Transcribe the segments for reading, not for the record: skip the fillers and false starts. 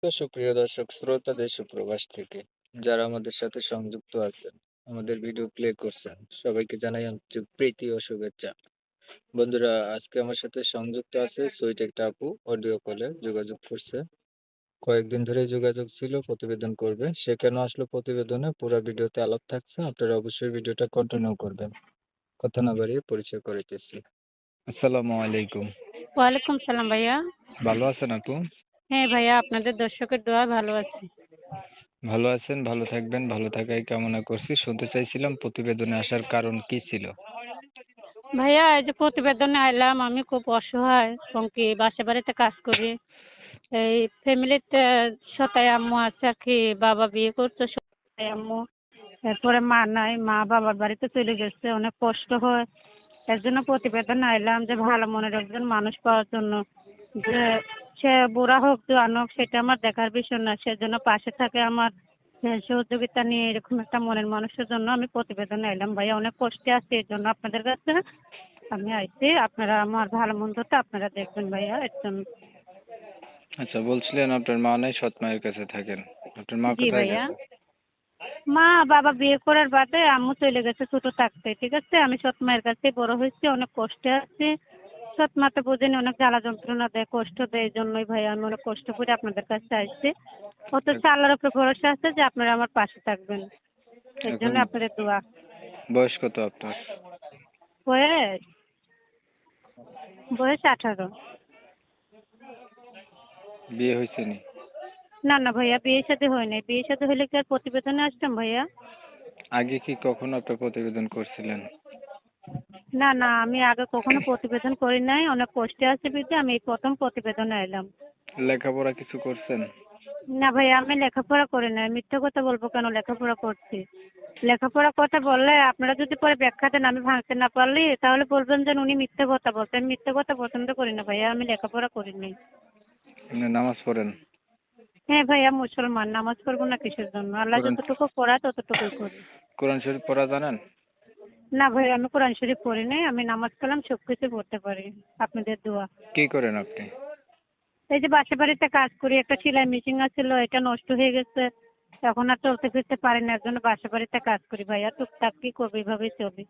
তো সুপ্রিয় দর্শক শ্রোতা দেশ ও প্রবাস থেকে যারা আমাদের সাথে সংযুক্ত আছেন, আমাদের ভিডিও প্লে করছেন, সবাইকে জানাই আন্তরিক প্রীতি ও শুভেচ্ছা। বন্ধুরা, আজকে আমার সাথে সংযুক্ত আছে সুইট একটা আপু, অডিও কলে যোগাযোগ করছে। কয়েকদিন ধরে যোগাযোগ ছিল, প্রতিবেদন করবে। সে কেন আসলো প্রতিবেদনে, পুরো ভিডিওতে আলাপ থাকছে, আপনারা অবশ্যই ভিডিওটা কন্টিনিউ করবেন। কথা না বাড়িয়ে পরিচয় করিতেছি। আসসালামু আলাইকুম। ওয়ালাইকুম সালাম ভাইয়া। ভালো আছেন আপু? হ্যাঁ ভাইয়া, আপনাদের দর্শকের দোয়া ভালো আছি। ভালো আছেন, ভালো থাকবেন, ভালো থাকাই কামনা করছি। শুনতে চাইছিলাম প্রতিবেদনে আসার কারণ কি ছিল? ভাইয়া, এই যে প্রতিবেদনে আইলাম, আমি খুব অসহায়, এবং কি বাসা বাড়িতে কাজ করি। এই ফ্যামিলিতে সতাই আম্মু আছে আর কি, বাবা বিয়ে করতো, সতাই আম্মু। এরপরে মা নাই, মা বাবার বাড়িতে চলে গেছে, অনেক কষ্ট হয়। এর জন্য প্রতিবেদন আইলাম যে ভালো মনের একজন মানুষ পাওয়ার জন্য, যে সে বুড়া হোক জোয়ান হোক সেটা আমার দেখার বিষয় না, সেজন্য পাশে থাকে আমার। সহযোগিতা নিয়ে এরকম একটা মনের মানুষের জন্য আমি প্রতিবেদন এলাম ভাইয়া, অনেক কষ্টে আছি, এর জন্য আপনাদের কাছে আমি আইছি। আপনারা আমার ভালো মন্দটা আপনারা দেখবেন ভাইয়া, এর জন্য। আচ্ছা, বলছিলেন আপনার মা নাই, সৎ মায়ের কাছে থাকেন। আপনার মা জি কোথায় ভাইয়া। গেছে? মা বাবা বিয়ে করার বাদে আম্মু চলে গেছে ছোট থাকতে, ঠিক আছে। আমি সৎ মায়ের কাছে বড় হয়েছি, অনেক কষ্টে আছি। সৎ মা তো বোঝেনি, অনেক জ্বালা যন্ত্রণা দেয়, কষ্ট দেয়, এই জন্যই ভাই আমি অনেক কষ্ট করে আপনাদের কাছে আসছি। অথচ আল্লাহর উপরে ভরসা আছে যে আপনারা আমার পাশে থাকবেন, এর এখন জন্য আপনাদের দোয়া। বয়স কত আপনার? বয়স বয়স 18। বিয়ে হয়েছে নি? না না ভাইয়া, বিয়ে শাদী হয় নাই। বিয়ে শাদী হলে কি আর প্রতিবেদনে আসতাম ভাইয়া? আগে কি কখনো আপনার প্রতিবেদন করছিলেন? না না, আমি আগে কখনো প্রতিবেদন করি নাই, অনেক কষ্টে আছে বিধে আমি এই প্রথম প্রতিবেদনে এলাম। লেখাপড়া কিছু করছেন? না ভাইয়া, আমি লেখাপড়া করি নাই। মিথ্যা কথা বলবো কেন, লেখাপড়া করছি। লেখাপড়ার কথা বললে আপনারা যদি পরে ব্যাখ্যা দেন আমি ভাঙতে না পারলে, তাহলে বলবেন যে উনি মিথ্যা কথা বলছেন। আমি মিথ্যা কথা পছন্দ করি না ভাইয়া, আমি লেখাপড়া করি নাই। আপনি নামাজ পড়েন? হ্যাঁ ভাইয়া, মুসলমান, নামাজ পড়বো না কিসের জন্য? আল্লাহ কোরআন যতটুকু পড়ায় ততটুকুই করি। কোরআন শরীফ পড়া জানেন? না ভাই, আমি কোরআন শরীফ পড়ি নাই। আমি নামাজ কালাম সব কিছু পড়তে পারি, আপনাদের দোয়া। কি করেন আপনি? এই যে বাসা বাড়িতে কাজ করি, একটা সেলাই মেশিন আছিল, এটা নষ্ট হয়ে গেছে, এখন আর চলতে ফিরতে পারি না, এর জন্য বাসা বাড়িতে কাজ করি ভাইয়া। টুকটাক কি করবো, এইভাবেই চলি।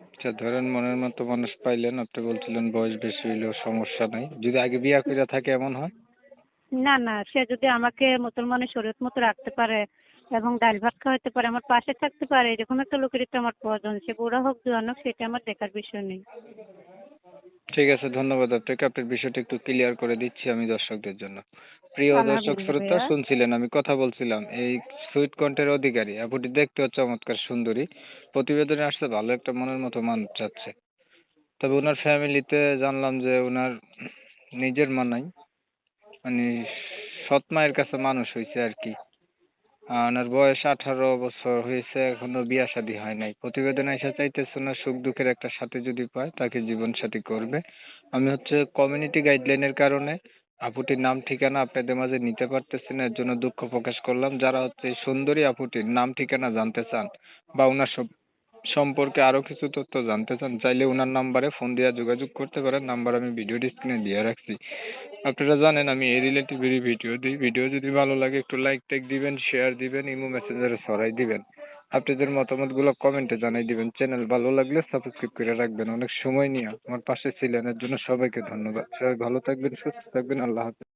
আচ্ছা, ধরেন মনের মতো মানুষ পাইলেন, আপনি বলছিলেন বয়স বেশি হইলেও সমস্যা নাই, যদি আগে বিয়ে করে থাকে এমন হয়? না না, সে যদি আমাকে মুসলমানের শরীয়ত মতো রাখতে পারে এবং ডাল ভাত খাওয়াতে পারে, আমার পাশে থাকতে পারে, এরকম একটা লোকেরই তো আমার প্রয়োজন। সে বুড়া হোক জোয়ান হোক সেটা আমার দেখার বিষয় নেই। ঠিক আছে, ধন্যবাদ আপনাকে। আপনার বিষয়টা একটু ক্লিয়ার করে দিচ্ছি আমি দর্শকদের জন্য। প্রিয় দর্শক আলহামদুলিল্লাহ শ্রোতা, ভাইয়া। শুনছিলেন আমি কথা বলছিলাম এই সুইট কণ্ঠের অধিকারী আপুটি দেখতেও চমৎকার সুন্দরী। প্রতিবেদনে আসছে ভালো একটা মনের মতো মানুষ চাচ্ছে। তবে ওনার ফ্যামিলিতে জানলাম যে ওনার নিজের মা নাই, মানে সৎ মায়ের কাছে মানুষ হয়েছে আর কি। ওনার বয়স 18 বছর হয়েছে, এখনো বিয়া শাদী হয় নাই। প্রতিবেদনে এসে চাইতেছে না সুখ দুঃখের একটা সাথে যদি পায় তাকে জীবন সাথী করবে। আমি হচ্ছে কমিউনিটি গাইডলাইনের কারণে আপুটির নাম ঠিকানা আপনাদের মাঝে নিতে পারতেছি না, এর জন্য দুঃখ প্রকাশ করলাম। যারা হচ্ছে এই সুন্দরী আপুটির নাম ঠিকানা জানতে চান বা ওনার সম্পর্কে আরো কিছু তথ্য জানতে চান, চাইলে ওনার নাম্বারে ফোন দিয়ে যোগাযোগ করতে পারেন। নাম্বার আমি ভিডিও স্ক্রিনে দিয়ে রাখছি। আপনারা জানেন আমি এই রিলেটিভেরই ভিডিও দিই। ভিডিও যদি ভালো লাগে একটু লাইক টেক দিবেন, শেয়ার দিবেন, ইমো মেসেঞ্জারে ছড়াই দিবেন। আপনাদের মতামতগুলো কমেন্টে জানাই দিবেন। চ্যানেল ভালো লাগলে সাবস্ক্রাইব করে রাখবেন। অনেক সময় নিয়ে আমার পাশে ছিলেন, এর জন্য সবাইকে ধন্যবাদ। সবাই ভালো থাকবেন, সুস্থ থাকবেন। আল্লাহ হাফেজ।